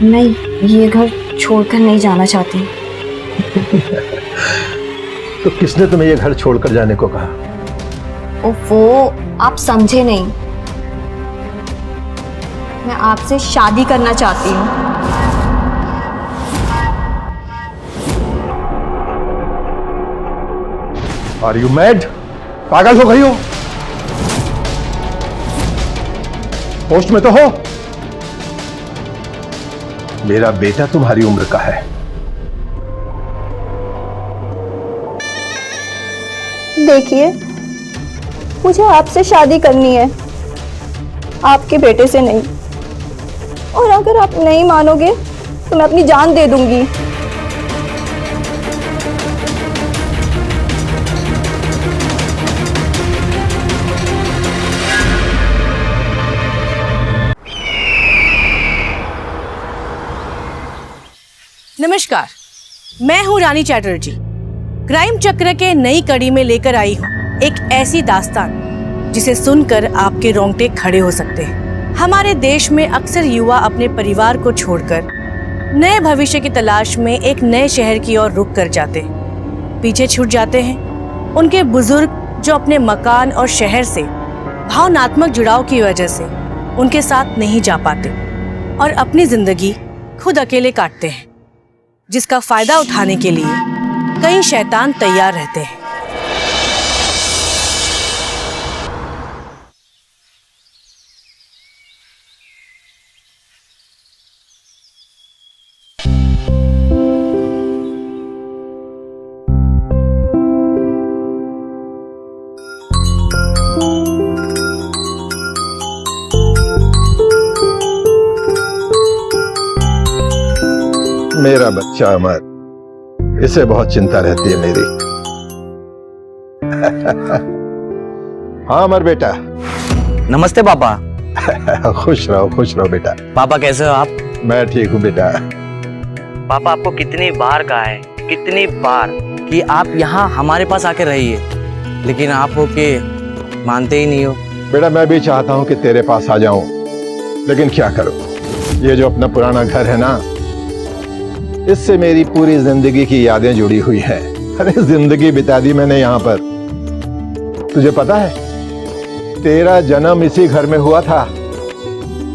मैं ये घर छोड़कर नहीं जाना चाहती। तो किसने तुम्हें ये घर छोड़कर जाने को कहा? वो आप समझे नहीं। मैं आपसे शादी करना चाहती हूँ। Are you mad? पागल हो गई हो? होश में तो हो? मेरा बेटा तुम्हारी उम्र का है। देखिए, मुझे आपसे शादी करनी है, आपके बेटे से नहीं। और अगर आप नहीं मानोगे तो मैं अपनी जान दे दूंगी। नमस्कार, मैं हूं रानी चैटर्जी। क्राइम चक्र के नई कड़ी में लेकर आई हूं एक ऐसी दास्तान जिसे सुनकर आपके रोंगटे खड़े हो सकते हैं। हमारे देश में अक्सर युवा अपने परिवार को छोड़कर नए भविष्य की तलाश में एक नए शहर की ओर रुख कर जाते हैं। पीछे छूट जाते हैं उनके बुजुर्ग जो अपने मकान और शहर से भावनात्मक जुड़ाव की वजह से उनके साथ नहीं जा पाते और अपनी जिंदगी खुद अकेले काटते हैं, जिसका फायदा उठाने के लिए कई शैतान तैयार रहते हैं। मेरा बच्चा अमर, इसे बहुत चिंता रहती है मेरी। हाँ अमर बेटा। नमस्ते पापा। खुश रहो बेटा। पापा कैसे हो आप? मैं ठीक हूँ बेटा। पापा आपको कितनी बार कहा है, कितनी बार कि आप यहाँ हमारे पास आके रहिए, लेकिन आप हो के मानते ही नहीं हो। बेटा मैं भी चाहता हूँ कि तेरे पास आ जाऊं, लेकिन क्या करूं, ये जो अपना पुराना घर है ना, इससे मेरी पूरी जिंदगी की यादें जुड़ी हुई हैं। अरे जिंदगी बिता दी मैंने यहाँ पर। तुझे पता है, तेरा जन्म इसी घर में हुआ था।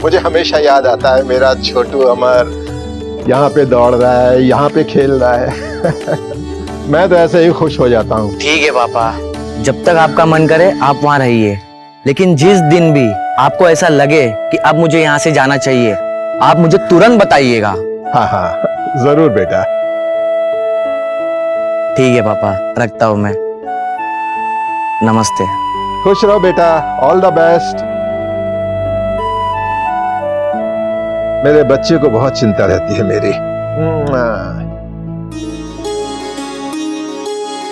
मुझे हमेशा याद आता है मेरा छोटू अमर यहाँ पे दौड़ रहा है, यहाँ पे खेल रहा है। मैं तो ऐसे ही खुश हो जाता हूँ। ठीक है पापा, जब तक आपका मन करे आप वहाँ रहिए, लेकिन जिस दिन भी आपको ऐसा लगे कि अब मुझे यहाँ से जाना चाहिए, आप मुझे तुरंत बताइएगा। हाँ जरूर बेटा। ठीक है पापा, रखता हूँ मैं। नमस्ते। खुश रहो बेटा, ऑल द बेस्ट। मेरे बच्चे को बहुत चिंता रहती है मेरी।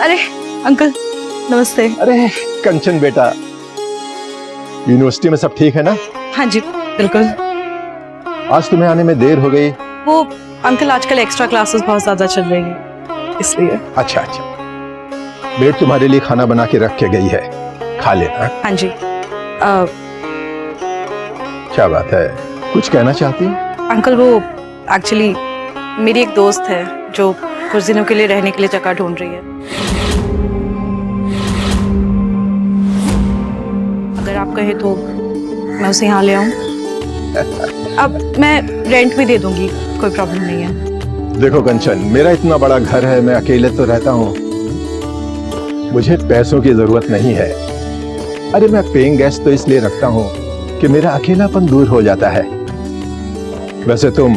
अरे अंकल नमस्ते। अरे कंचन बेटा, यूनिवर्सिटी में सब ठीक है ना? हाँ जी बिल्कुल। आज तुम्हें आने में देर हो गई। वो अंकल आजकल एक्स्ट्रा क्लासेस बहुत ज्यादा चल रही हैं, इसलिए। अच्छा, बेट तुम्हारे लिए खाना बना के रख के गई है, खा लेना। हाँ जी। क्या बात है, कुछ कहना चाहती है? अंकल वो एक्चुअली मेरी एक दोस्त है जो कुछ दिनों के लिए रहने के लिए जगह ढूंढ रही है। अगर आप कहे तो मैं उसे यहाँ ले आऊं। अब मैं रेंट भी दे दूंगी, कोई प्रॉब्लम नहीं है। देखो कंचन, मेरा इतना बड़ा घर है, मैं अकेले तो रहता हूँ, मुझे पैसों की जरूरत नहीं है। अरे मैं पेइंग गेस्ट तो इसलिए रखता हूँ कि मेरा अकेलापन दूर हो जाता है। वैसे तुम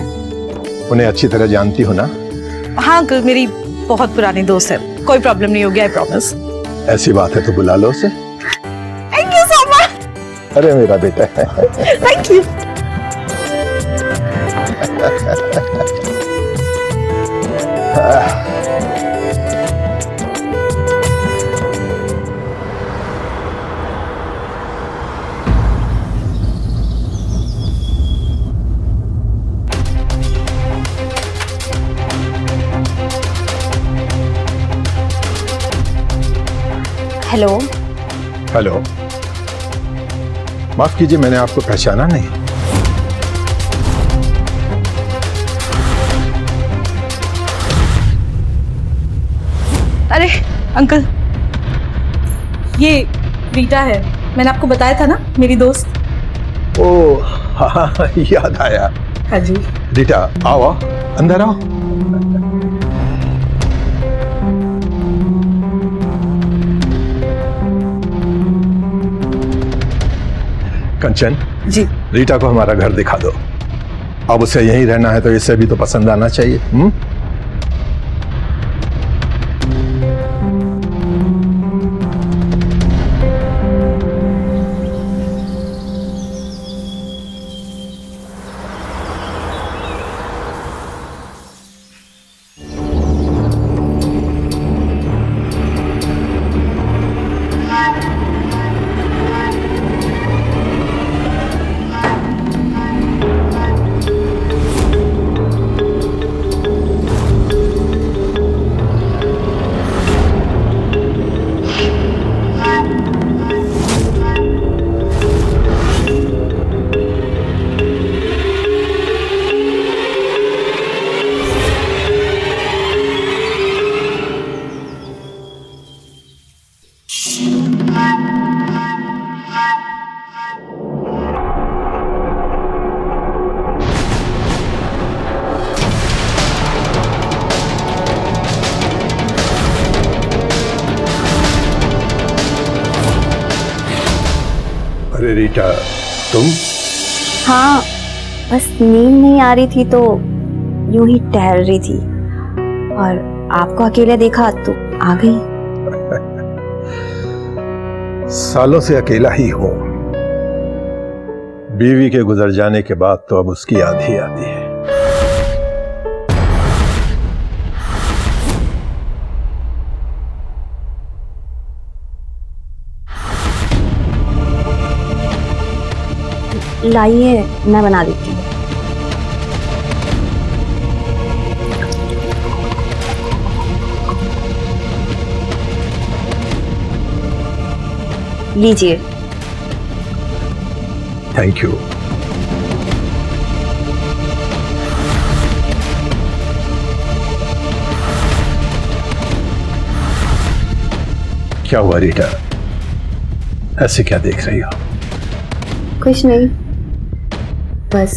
उन्हें अच्छी तरह जानती हो ना? हाँ अंकल, मेरी बहुत पुरानी दोस्त है, कोई प्रॉब्लम नहीं होगी, आई प्रॉमिस। ऐसी बात है तो बुला लो उसे। Thank you so much. अरे मेरा बेटा। Thank you. हेलो। हेलो, माफ कीजिए, मैंने आपको पहचाना नहीं। अंकल, ये रीटा है, मैंने आपको बताया था ना, मेरी दोस्त। ओ हाँ, याद आया। हाँ जी। रीटा आओ आओ, अंदर आओ। कंचन जी। रीटा को हमारा घर दिखा दो। अब उसे यहीं रहना है तो इसे भी तो पसंद आना चाहिए। अरे रीटा तुम? हाँ, बस नींद नहीं आ रही थी तो यूं ही टहल रही थी और आपको अकेले देखा तो आ गई। सालों से अकेला ही हूं। बीवी के गुजर जाने के बाद तो अब उसकी याद ही आती है। लाइए, मैं बना देती हूँ। लीजिए। Thank you. क्या हुआ रीटा, ऐसे क्या देख रही हो? कुछ नहीं, बस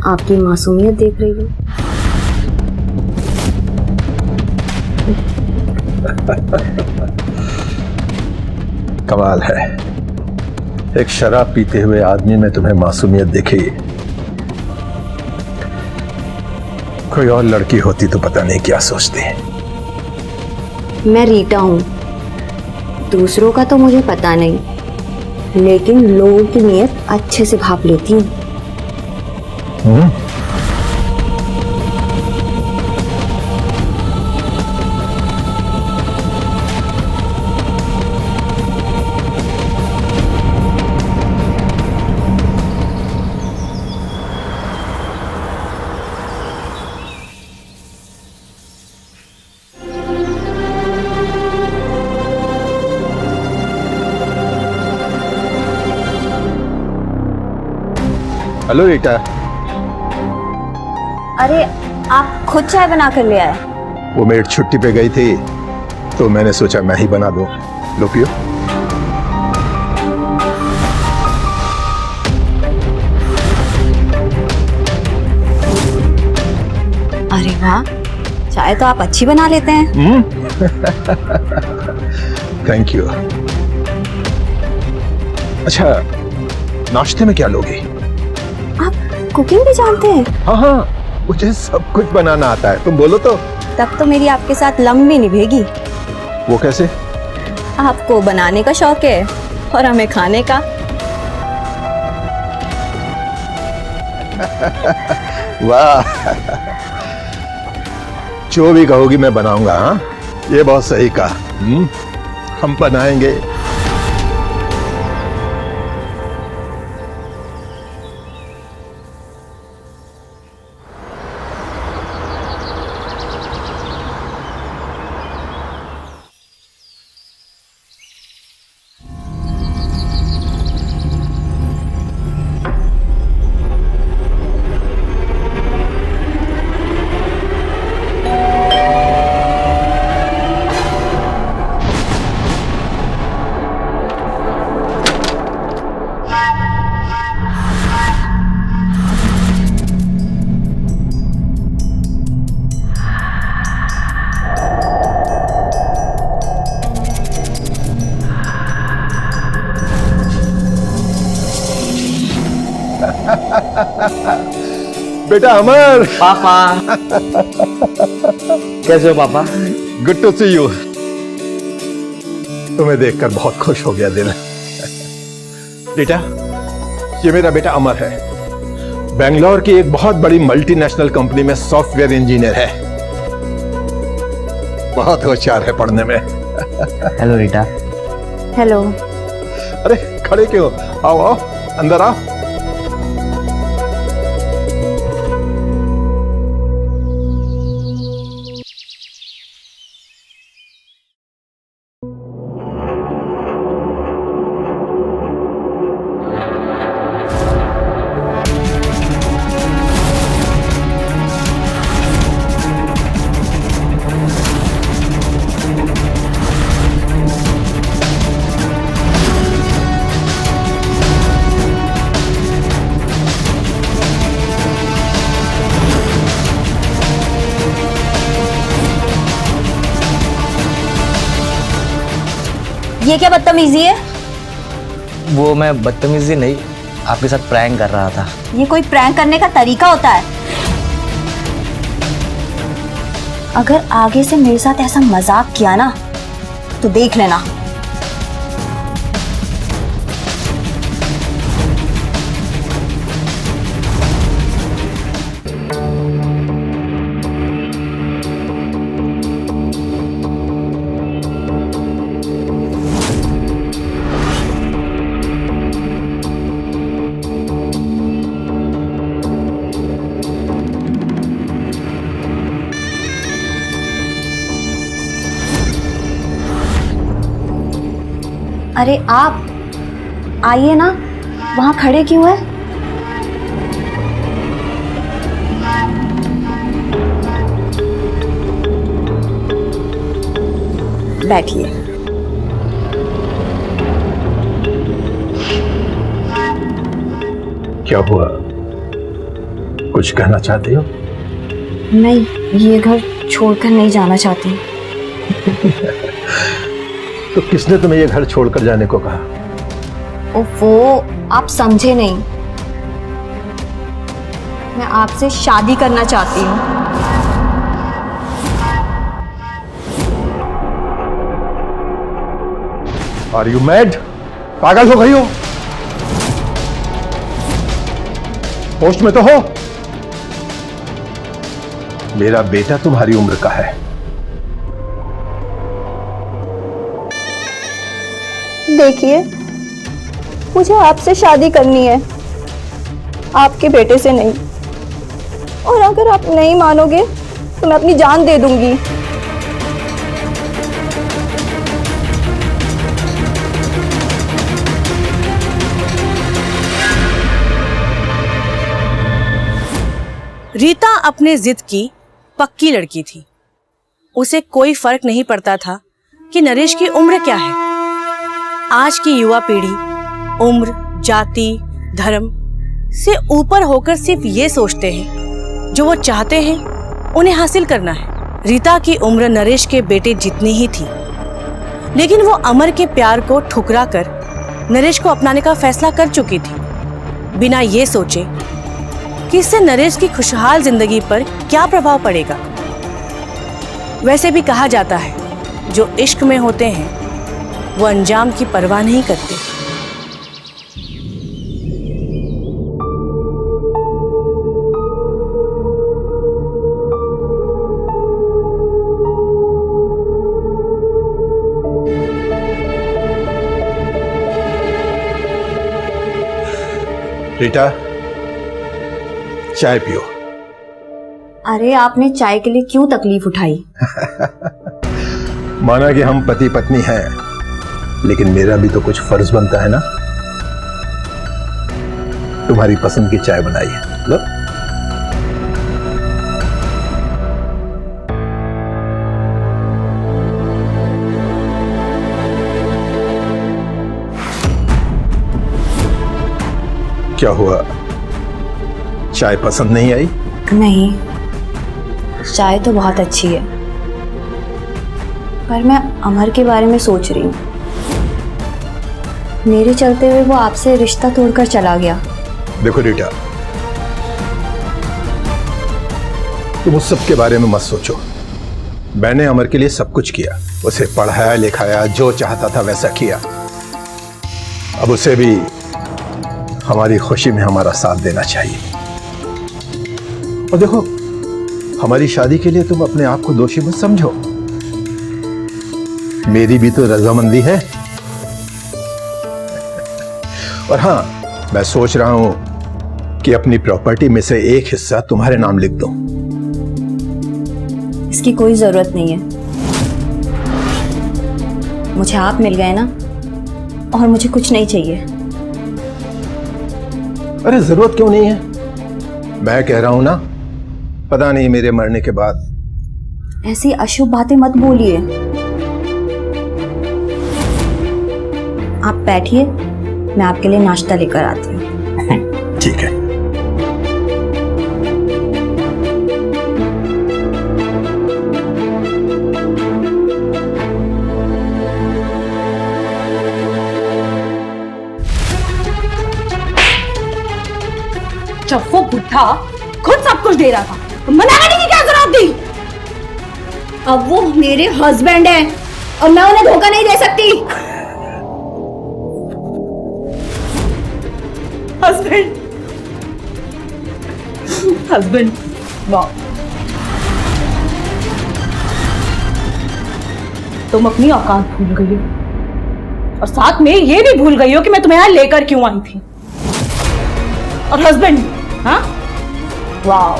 आपकी मासूमियत देख रही हूँ। कमाल है, एक शराब पीते हुए आदमी में तुम्हें मासूमियत दिखी। कोई और लड़की होती तो पता नहीं क्या सोचती। मैं रीटा हूँ, दूसरों का तो मुझे पता नहीं, लेकिन लोगों की नीयत अच्छे से भाप लेती हूँ। Hello Rita. अरे, आप खुद चाय बना कर ले आए? वो मेड छुट्टी पे गई थी तो मैंने सोचा मैं ही बना दूं। लो पियो। अरे वाह, चाय तो आप अच्छी बना लेते हैं। Thank you. अच्छा, नाश्ते में क्या लोगे? आप कुकिंग भी जानते हैं? हाँ हाँ, मुझे सब कुछ बनाना आता है। तुम बोलो तो। तब तो मेरी आपके साथ लंबी निभेगी। वो कैसे? आपको बनाने का शौक है और हमें खाने का। वाह, जो भी कहोगी मैं बनाऊंगा। हाँ, ये बहुत सही कहा। हम बनाएंगे। बेटा अमर, पापा। कैसे हो पापा? Good to see you. तुम्हें देखकर बहुत खुश हो गया दिल। बेटा, ये मेरा बेटा अमर है, बेंगलोर की एक बहुत बड़ी मल्टीनेशनल कंपनी में सॉफ्टवेयर इंजीनियर है। बहुत होशियार है पढ़ने में। Hello Rita. हेलो। अरे खड़े क्यों? आओ आओ, अंदर आओ। ये क्या बदतमीजी है? वो मैं बदतमीजी नहीं, आपके साथ प्रैंक कर रहा था। ये कोई प्रैंक करने का तरीका होता है? अगर आगे से मेरे साथ ऐसा मजाक किया ना तो देख लेना। अरे आप आइए ना, वहां खड़े क्यों हैं? बैठिए। क्या हुआ? कुछ कहना चाहते हो? नहीं, ये घर छोड़कर नहीं जाना चाहती। तो किसने तुम्हें ये घर छोड़कर जाने को कहा? वो आप समझे नहीं। मैं आपसे शादी करना चाहती हूँ। Are you mad? पागल हो गई हो? होश में तो हो? मेरा बेटा तुम्हारी उम्र का है। देखिए, मुझे आपसे शादी करनी है, आपके बेटे से नहीं। और अगर आप नहीं मानोगे तो मैं अपनी जान दे दूंगी। रीता अपने जिद की पक्की लड़की थी। उसे कोई फर्क नहीं पड़ता था कि नरेश की उम्र क्या है। आज की युवा पीढ़ी उम्र, जाति, धर्म से ऊपर होकर सिर्फ ये सोचते हैं जो वो चाहते हैं उन्हें हासिल करना है। रीता की उम्र नरेश के बेटे जितनी ही थी, लेकिन वो अमर के प्यार को ठुकरा कर नरेश को अपनाने का फैसला कर चुकी थी, बिना ये सोचे कि इससे नरेश की खुशहाल जिंदगी पर क्या प्रभाव पड़ेगा। वैसे भी कहा जाता है, जो इश्क में होते हैं वो अंजाम की परवाह नहीं करते। रीटा, चाय पियो। अरे आपने चाय के लिए क्यों तकलीफ उठाई? माना कि हम पति पत्नी हैं, लेकिन मेरा भी तो कुछ फर्ज बनता है ना। तुम्हारी पसंद की चाय बनाई है, लो। क्या हुआ, चाय पसंद नहीं आई? नहीं, चाय तो बहुत अच्छी है, पर मैं अमर के बारे में सोच रही हूँ। मेरे चलते हुए वो आपसे रिश्ता तोड़कर चला गया। देखो रीटा, तुम उस सब के बारे में मत सोचो। मैंने अमर के लिए सब कुछ किया, उसे पढ़ाया लिखाया, जो चाहता था वैसा किया। अब उसे भी हमारी खुशी में हमारा साथ देना चाहिए। और देखो, हमारी शादी के लिए तुम अपने आप को दोषी मत समझो। मेरी भी तो रजामंदी है। और हाँ, मैं सोच रहा हूं कि अपनी प्रॉपर्टी में से एक हिस्सा तुम्हारे नाम लिख दूं। इसकी कोई जरूरत नहीं है। मुझे आप मिल गए ना, और मुझे कुछ नहीं चाहिए। अरे जरूरत क्यों नहीं है? मैं कह रहा हूं ना, पता नहीं मेरे मरने के बाद। ऐसी अशुभ बातें मत बोलिए। आप बैठिए, मैं आपके लिए नाश्ता लेकर आती हूँ। ठीक है। जब वो बुढ़ा खुद सब कुछ दे रहा था तो मना करने की क्या जरूरत थी? अब वो मेरे हस्बैंड है और मैं उन्हें धोखा नहीं दे सकती। हस्बैंड, हस्बैंड, वाह, तुम अपनी औकात भूल गई हो और साथ में ये भी भूल गई हो कि मैं तुम्हें यहाँ लेकर क्यों आई थी। और हस्बैंड, हाँ, वाह,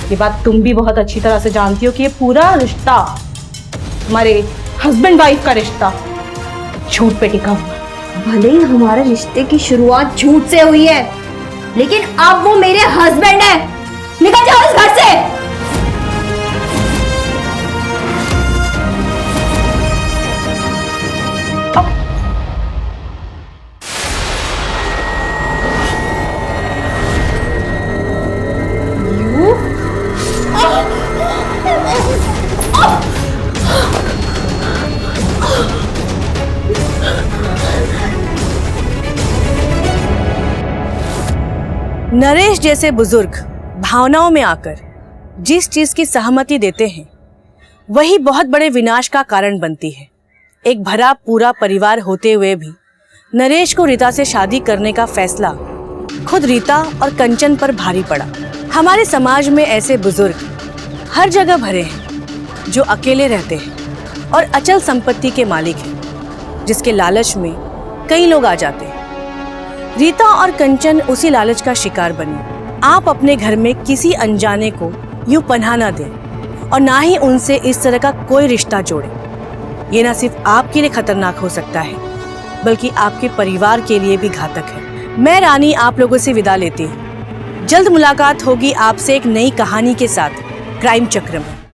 ये बात तुम भी बहुत अच्छी तरह से जानती हो कि ये पूरा रिश्ता, हमारे हस्बैंड वाइफ का रिश्ता, झूठ पे टिका हुआ। भले ही हमारे रिश्ते की शुरुआत झूठ से हुई है, लेकिन अब वो मेरे हस्बैंड है। निकल जाओ इस घर से। नरेश जैसे बुजुर्ग भावनाओं में आकर जिस चीज की सहमति देते हैं वही बहुत बड़े विनाश का कारण बनती है। एक भरा पूरा परिवार होते हुए भी नरेश को रीता से शादी करने का फैसला खुद रीता और कंचन पर भारी पड़ा। हमारे समाज में ऐसे बुजुर्ग हर जगह भरे हैं जो अकेले रहते हैं और अचल संपत्ति के मालिक हैं, जिसके लालच में कई लोग आ जाते हैं। रीता और कंचन उसी लालच का शिकार बनी। आप अपने घर में किसी अनजाने को यूं पनाह न दें और ना ही उनसे इस तरह का कोई रिश्ता जोड़ें। ये ना सिर्फ आपके लिए खतरनाक हो सकता है बल्कि आपके परिवार के लिए भी घातक है। मैं रानी आप लोगों से विदा लेती हूँ। जल्द मुलाकात होगी आपसे एक नई कहानी के साथ क्राइम चक्र में।